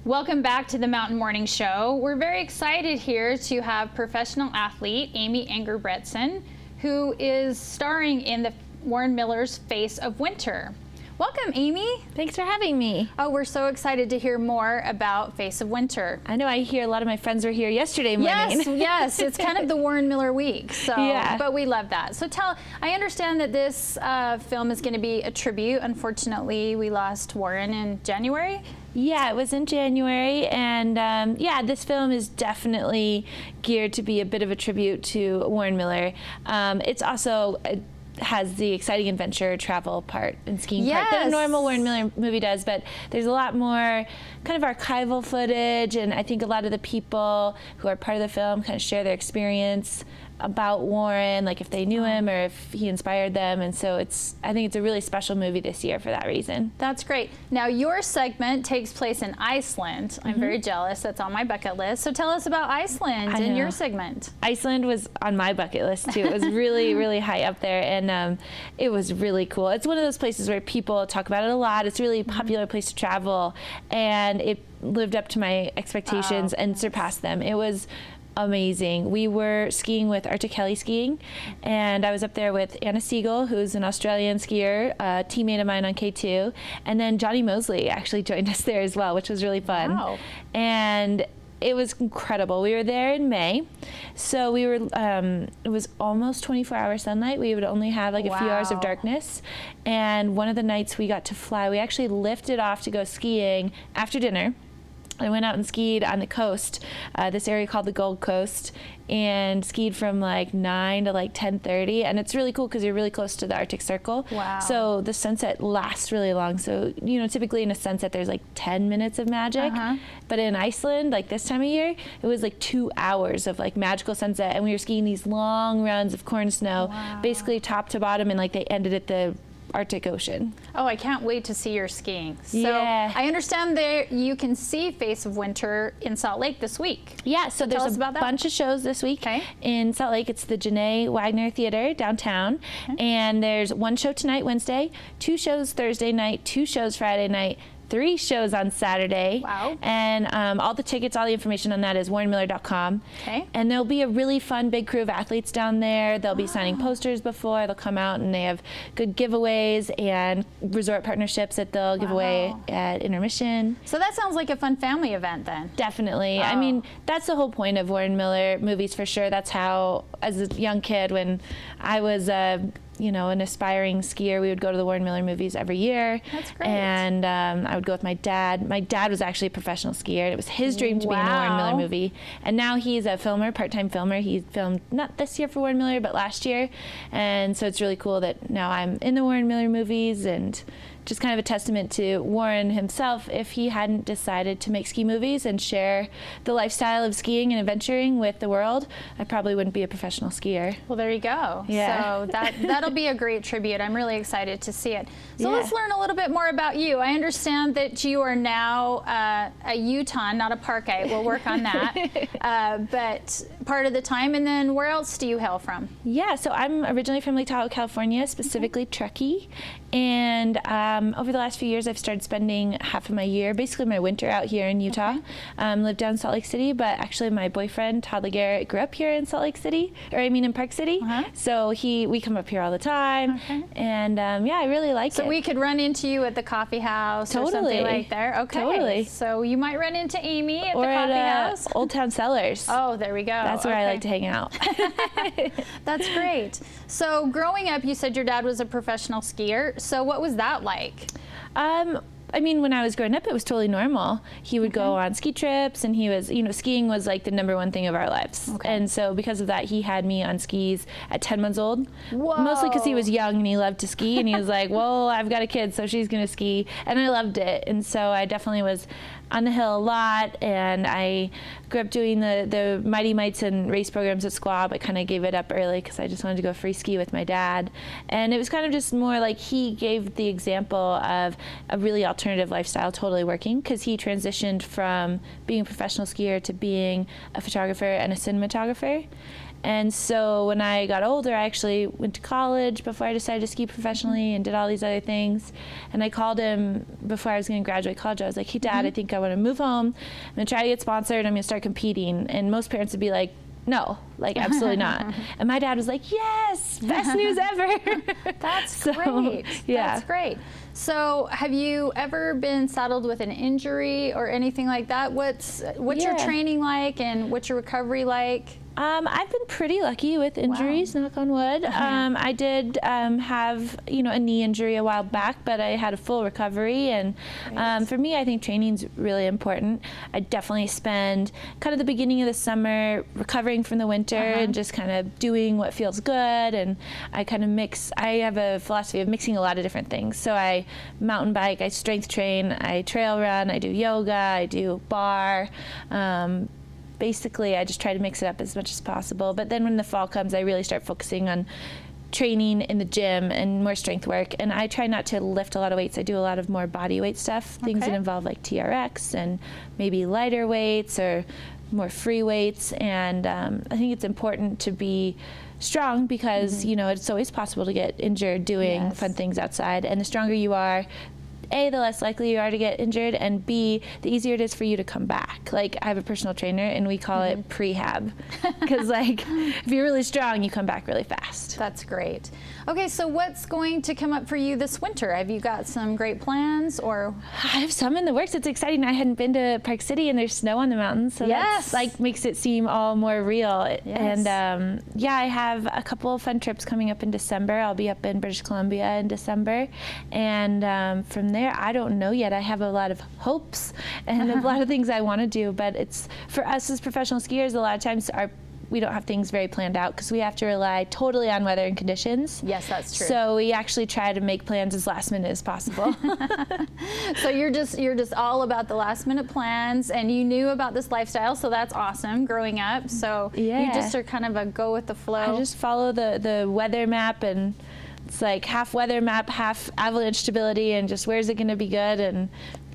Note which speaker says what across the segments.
Speaker 1: Welcome back to the Mountain Morning Show. We're very excited here to have professional athlete Amie Englebretson, who is starring in the Warren Miller's Face of Winter. Welcome, Amie.
Speaker 2: Thanks for having me.
Speaker 1: Oh, we're so excited to hear more about Face of Winter.
Speaker 2: I know, I hear a lot of my friends were here yesterday morning.
Speaker 1: Yes, it's kind of the Warren Miller week, so,
Speaker 2: yeah.
Speaker 1: But we love that. So I understand that this film is going to be a tribute. Unfortunately, we lost Warren in January.
Speaker 2: Yeah, it was in January, and yeah, this film is definitely geared to be a bit of a tribute to Warren Miller. It's also has the exciting adventure travel part and skiing part that a normal Warren Miller movie does, but there's a lot more kind of archival footage, and I think a lot of the people who are part of the film kind of share their experience about Warren, like if they knew him or if he inspired them, and so I think it's a really special movie this year for that reason.
Speaker 1: That's great. Now your segment takes place in Iceland. I'm very jealous. That's on my bucket list. So tell us about Iceland in your segment.
Speaker 2: Iceland was on my bucket list too. It was really, really high up there, and it was really cool. It's one of those places where people talk about it a lot. It's a really popular place to travel, and it lived up to my expectations and surpassed them. It was amazing. We were skiing with Arctic Heli Skiing, and I was up there with Anna Siegel, who's an Australian skier, a teammate of mine on K2, and then Johnny Mosley actually joined us there as well, which was really fun.
Speaker 1: Wow.
Speaker 2: And it was incredible. We were there in May, so we were, it was almost 24-hour sunlight. We would only have like a few hours of darkness, and one of the nights we got to fly, we actually lifted off to go skiing after dinner. I went out and skied on the coast, this area called the Gold Coast, and skied from like 9 to like 10:30, and it's really cool because you're really close to the Arctic Circle.
Speaker 1: Wow.
Speaker 2: So the sunset lasts really long. So, you know, typically in a sunset there's like 10 minutes of magic, but in Iceland, like this time of year, it was like 2 hours of like magical sunset, and we were skiing these long runs of corn snow, basically top to bottom, and like they ended at the Arctic Ocean.
Speaker 1: Oh, I can't wait to see your skiing. So
Speaker 2: yeah.
Speaker 1: I understand there you can see Face of Winter in Salt Lake this week.
Speaker 2: Yeah, so there's a bunch of shows this week in Salt Lake. It's the Janae Wagner Theater downtown, and there's one show tonight, Wednesday, 2 shows Thursday night, 2 shows Friday night, 3 shows on Saturday.
Speaker 1: Wow.
Speaker 2: And all the tickets, all the information on that is warrenmiller.com.
Speaker 1: Okay.
Speaker 2: And there'll be a really fun big crew of athletes down there. They'll be signing posters before. They'll come out, and they have good giveaways and resort partnerships that they'll give away at intermission.
Speaker 1: So that sounds like a fun family event then.
Speaker 2: Definitely. I mean, that's the whole point of Warren Miller movies for sure. That's how, as a young kid, when I was you know, an aspiring skier, we would go to the Warren Miller movies every year.
Speaker 1: That's great.
Speaker 2: And I would go with my dad. My dad was actually a professional skier, and it was his dream to be in a Warren Miller movie. And now he's a filmer, part-time filmer. He filmed not this year for Warren Miller, but last year. And so it's really cool that now I'm in the Warren Miller movies, and just kind of a testament to Warren himself. If he hadn't decided to make ski movies and share the lifestyle of skiing and adventuring with the world, I probably wouldn't be a professional skier.
Speaker 1: Well, there you go.
Speaker 2: Yeah.
Speaker 1: So that'll be a great tribute. I'm really excited to see it. So let's learn a little bit more about you. I understand that you are now a Utahn, not a Parkite. We'll work on that. But part of the time, and then where else do you hail from?
Speaker 2: Yeah, so I'm originally from Lake Tahoe, California, specifically Truckee. And over the last few years, I've started spending half of my year, basically my winter, out here in Utah. Lived down in Salt Lake City, but actually my boyfriend, Todd LeGarrette, grew up here in Salt Lake City, or I mean in Park City. So we come up here all the time, and yeah, I really like it.
Speaker 1: So we could run into you at the coffee house or something like there. Okay.
Speaker 2: Totally.
Speaker 1: So you might run into Amie at
Speaker 2: or
Speaker 1: the coffee house.
Speaker 2: Old Town Cellars.
Speaker 1: Oh, there we go.
Speaker 2: That's where I like to hang out.
Speaker 1: That's great. So growing up, you said your dad was a professional skier. So what was that like?
Speaker 2: I mean, when I was growing up, it was totally normal. He would go on ski trips, and he was, you know, skiing was like the #1 thing of our lives. And so because of that, he had me on skis at 10 months old.
Speaker 1: Whoa.
Speaker 2: Mostly because he was young and he loved to ski, and he was like, well, I've got a kid, so she's going to ski. And I loved it. And so I definitely was on the hill a lot, and I grew up doing the Mighty Mites and race programs at Squaw, but kind of gave it up early because I just wanted to go free ski with my dad. And it was kind of just more like he gave the example of a really alternative lifestyle totally working, because he transitioned from being a professional skier to being a photographer and a cinematographer. And so when I got older, I actually went to college before I decided to ski professionally and did all these other things. And I called him before I was going to graduate college. I was like, hey, Dad, I think I want to move home. I'm going to try to get sponsored. I'm going to start competing. And most parents would be like, no, like absolutely not. And my dad was like, yes, best news ever.
Speaker 1: That's great.
Speaker 2: Yeah.
Speaker 1: That's great. So have you ever been saddled with an injury or anything like that? What's your training like and what's your recovery like?
Speaker 2: I've been pretty lucky with injuries, knock on wood. I did have, a knee injury a while back, but I had a full recovery. And for me, I think training's really important. I definitely spend kind of the beginning of the summer recovering from the winter and just kind of doing what feels good. And I kind of I have a philosophy of mixing a lot of different things. So I mountain bike, I strength train, I trail run, I do yoga, I do bar. Basically, I just try to mix it up as much as possible. But then when the fall comes, I really start focusing on training in the gym and more strength work. And I try not to lift a lot of weights. I do a lot of more body weight stuff, things that involve like TRX and maybe lighter weights or more free weights. And I think it's important to be strong because, it's always possible to get injured doing fun things outside. And the stronger you are, A, the less likely you are to get injured, and B, the easier it is for you to come back. Like, I have a personal trainer, and we call it prehab, because if you're really strong, you come back really fast.
Speaker 1: That's great. Okay, so what's going to come up for you this winter? Have you got some great plans, or?
Speaker 2: I have some in the works. It's exciting. I hadn't been to Park City, and there's snow on the mountains, so that's makes it seem all more real. And I have a couple of fun trips coming up in December. I'll be up in British Columbia in December, and from there, I don't know yet. I have a lot of hopes and a lot of things I want to do, but it's for us as professional skiers, a lot of times we don't have things very planned out because we have to rely totally on weather and conditions.
Speaker 1: Yes, that's true.
Speaker 2: So we actually try to make plans as last minute as possible.
Speaker 1: So you're just all about the last minute plans, and you knew about this lifestyle, so that's awesome growing up. So you just are kind of a go with the flow.
Speaker 2: I just follow the weather map, and it's like half weather map, half avalanche stability, and just where's it going to be good, and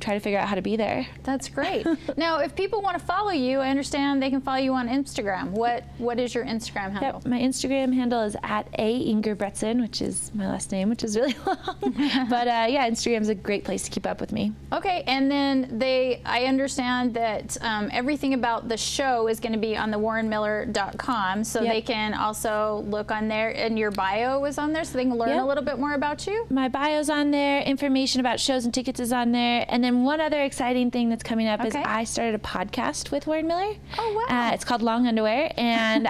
Speaker 2: try to figure out how to be there.
Speaker 1: That's great. Now, if people want to follow you, I understand they can follow you on Instagram. What is your Instagram handle?
Speaker 2: Yep, my Instagram handle is @Englebretson, which is my last name, which is really long. But Instagram's a great place to keep up with me.
Speaker 1: Okay, and then I understand that everything about the show is going to be on the warrenmiller.com, so they can also look on there, and your bio is on there, so they can learn a little bit more about you?
Speaker 2: My bio's on there, information about shows and tickets is on there, and then one other exciting thing that's coming up is I started a podcast with Warren Miller.
Speaker 1: Oh, wow.
Speaker 2: It's called Long Underwear, and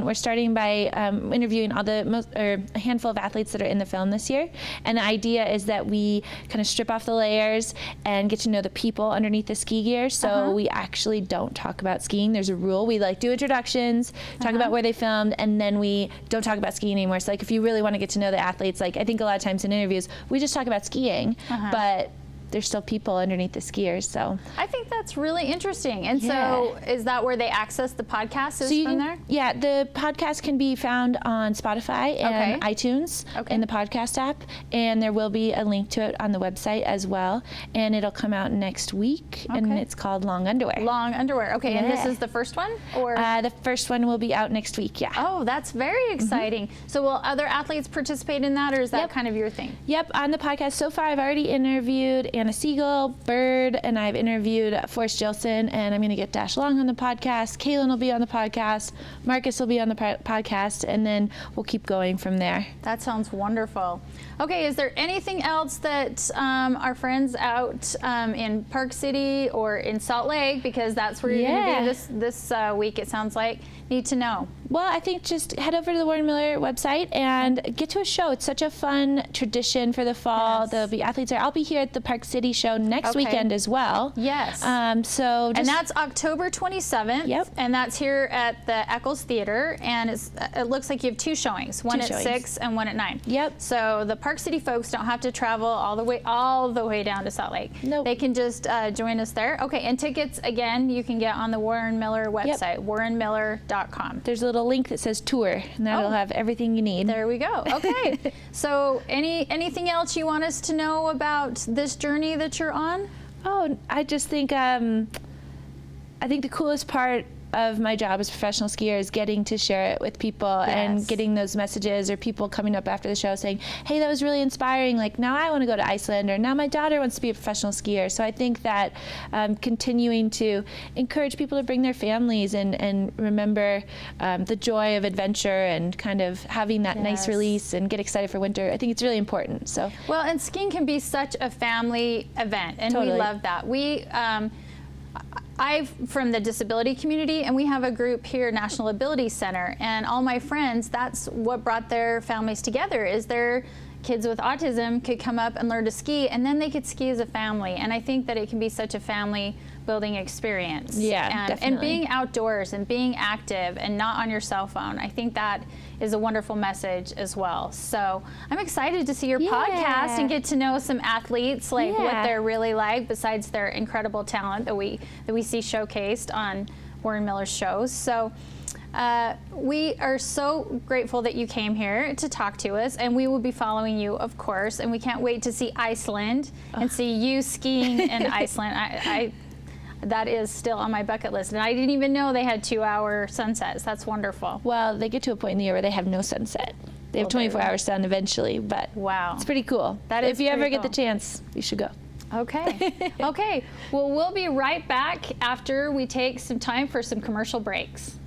Speaker 2: we're starting by interviewing a handful of athletes that are in the film this year. And the idea is that we kind of strip off the layers and get to know the people underneath the ski gear. So we actually don't talk about skiing. There's a rule. We do introductions, talk about where they filmed, and then we don't talk about skiing anymore. So if you really want to get to know the athletes, I think a lot of times in interviews, we just talk about skiing, but there's still people underneath the skiers, so.
Speaker 1: I think that's really interesting. And so is that where they access the podcast from there?
Speaker 2: Yeah, the podcast can be found on Spotify and iTunes in the podcast app, and there will be a link to it on the website as well, and it'll come out next week, and it's called Long Underwear.
Speaker 1: Long Underwear, okay, and this is the first one? Or
Speaker 2: the first one will be out next week,
Speaker 1: Oh, that's very exciting. So will other athletes participate in that, or is that kind of your thing?
Speaker 2: Yep, on the podcast so far I've already interviewed Anna Siegel, Bird, and I've interviewed Forrest Gilson, and I'm going to get Dash Long on the podcast. Kaylin will be on the podcast. Marcus will be on the podcast, and then we'll keep going from there.
Speaker 1: That sounds wonderful. Okay, is there anything else that our friends out in Park City or in Salt Lake, because that's where you're going to be this week, it sounds like, need to know?
Speaker 2: Well, I think just head over to the Warren Miller website and get to a show. It's such a fun tradition for the fall. There'll be athletes there. I'll be here at the Park City show next weekend as well.
Speaker 1: Yes.
Speaker 2: And
Speaker 1: that's October 27th.
Speaker 2: Yep.
Speaker 1: And that's here at the Eccles Theater. And it looks like you have two showings, one at 6 and one at 9.
Speaker 2: Yep.
Speaker 1: So the Park City folks don't have to travel all the way down to Salt Lake.
Speaker 2: Nope.
Speaker 1: They can just join us there. Okay, and tickets, again, you can get on the Warren Miller website, warrenmiller.com.
Speaker 2: There's a little link that says tour, and that'll have everything you need.
Speaker 1: There we go. Okay. So anything else you want us to know about this journey that you're on?
Speaker 2: Oh, I just think I think the coolest part of my job as a professional skier is getting to share it with people and getting those messages, or people coming up after the show saying, hey, that was really inspiring. Like, now I want to go to Iceland, or now my daughter wants to be a professional skier. So I think that continuing to encourage people to bring their families and remember the joy of adventure and kind of having that nice release and get excited for winter, I think it's really important. So
Speaker 1: well, and skiing can be such a family event, and we love that. I'm from the disability community, and we have a group here, National Ability Center, and all my friends, that's what brought their families together, is their kids with autism could come up and learn to ski, and then they could ski as a family. And I think that it can be such a family building experience.
Speaker 2: Yeah, definitely.
Speaker 1: And being outdoors and being active and not on your cell phone, I think that is a wonderful message as well. So I'm excited to see your podcast and get to know some athletes, like what they're really like, besides their incredible talent that we see showcased on Warren Miller's shows. So we are so grateful that you came here to talk to us, and we will be following you, of course, and we can't wait to see Iceland and see you skiing in Iceland. That is still on my bucket list, and I didn't even know they had 2-hour sunsets. That's wonderful.
Speaker 2: Well, they get to a point in the year where they have no sunset. They have 24-hour sun eventually, but it's pretty cool.
Speaker 1: That is
Speaker 2: if you ever get
Speaker 1: cool.
Speaker 2: the chance, you should go.
Speaker 1: Okay. Okay. Well, we'll be right back after we take some time for some commercial breaks.